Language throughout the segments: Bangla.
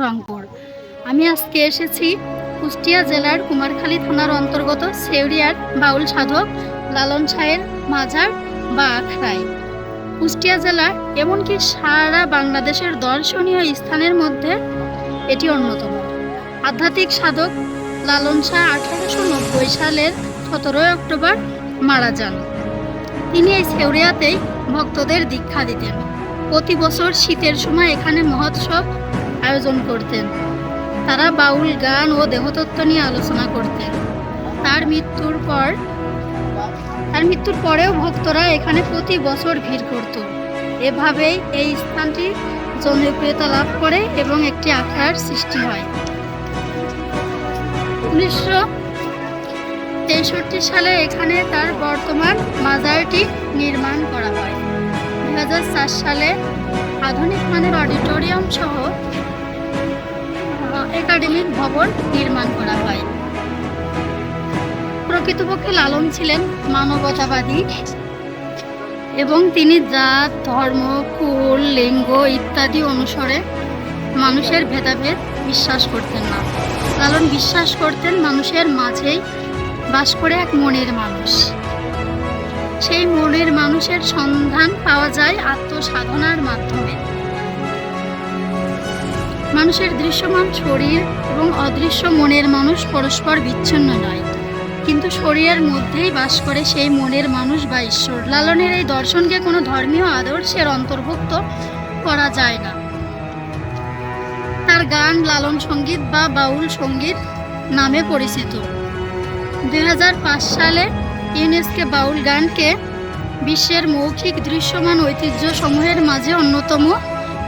রংপুর। আমি আজকে এসেছি কুষ্টিয়া জেলার কুমারখালী থানার অন্তর্গত শেওড়িয়ার বাউল সাধক লালন শাহের মাজার বা আখড়ায়। কুষ্টিয়া জেলা এমনকি সারা বাংলাদেশের দর্শনীয় স্থানের মধ্যে এটি অন্যতম। আধ্যাত্মিক সাধক লালন শাহ 1890 সালের 17 অক্টোবর মারা যান। তিনি এই শেওড়িয়াতেই ভক্তদের দীক্ষা দিতেন। প্রতি বছর শীতের সময় এখানে মহোৎসব আয়োজন করতেন। তারা বাউল গান ও দেহতত্ত্ব নিয়ে আলোচনা করতেন। তার মৃত্যুর পরেও ভক্তরা এখানে প্রতি বছর ভিড় করত। এভাবেই এই স্থানটি জনপ্রিয়তা লাভ করে এবং একটি আখড়ার সৃষ্টি হয়। 1963 সালে এখানে তার বর্তমান মাজারটি নির্মাণ করা হয়। 2004 সালে আধুনিক মানের অডিটোরিয়াম সহ একাডেমিক ভবন নির্মাণ করা হয়। প্রকৃতপক্ষে লালন ছিলেন মানবতাবাদী এবং তিনি জাত, ধর্ম, কুল, লিঙ্গ ইত্যাদি অনুসারে মানুষের ভেদাভেদ বিশ্বাস করতেন না। লালন বিশ্বাস করতেন মানুষের মাঝেই বাস করে এক মনের মানুষ। সেই মনের মানুষের সন্ধান পাওয়া যায় আত্মসাধনার মাধ্যমে। মানুষের দৃশ্যমান শরীর এবং অদৃশ্য মনের মানুষ পরস্পর বিচ্ছিন্ন নয়, কিন্তু শরীরের মধ্যেই বাস করে সেই মনের মানুষ বা ঈশ্বর। লালনের এই দর্শনকে কোনো ধর্মীয় আদর্শের অন্তর্ভুক্ত করা যায় না। তার গান লালন সঙ্গীত বা বাউল সঙ্গীত নামে পরিচিত। 2005 সালে ইউনেস্কো বাউল গানকে বিশ্বের মৌখিক দৃশ্যমান ঐতিহ্য সমূহের মাঝে অন্যতম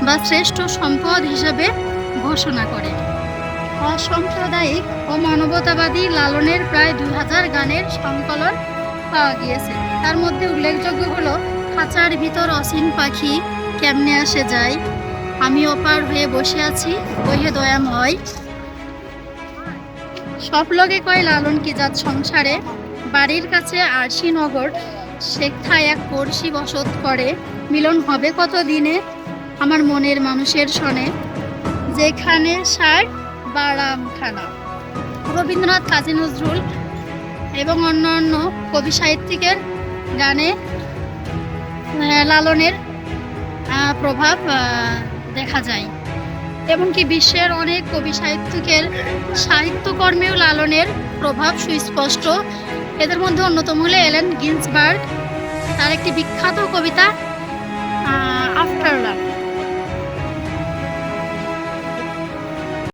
বা শ্রেষ্ঠ সম্পদ হিসাবে ঘোষণা করে। অসাম্প্রদায়িক ও মানবতাবাদী লালনের প্রায় 2000 গানের সংকলন পাওয়া গিয়েছে। তার মধ্যে উল্লেখযোগ্য হলো খাঁচার ভিতর অসীন পাখি, কেমনে আসে যায়, আমি অপার হয়ে বসে আছি, ওহে দয়াময়, সব লগে কয় লালন কি জাত সংসারে, বাড়ির কাছে আরশিনগর, সেখায় এক পড়শি বসত করে, মিলন হবে কত দিনে, আমার মনের মানুষের সনে, যেখানে সার বারামখানা। রবীন্দ্রনাথ, কাজী নজরুল এবং অন্যান্য কবি সাহিত্যিকের গানে লালনের প্রভাব দেখা যায়। এমনকি বিশ্বের অনেক কবি সাহিত্যিকের সাহিত্যকর্মেও লালনের প্রভাব সুস্পষ্ট। এদের মধ্যে অন্যতম হলো এলেন গিন্সবার্গ, তার একটি বিখ্যাত কবিতা আফটার লাভ।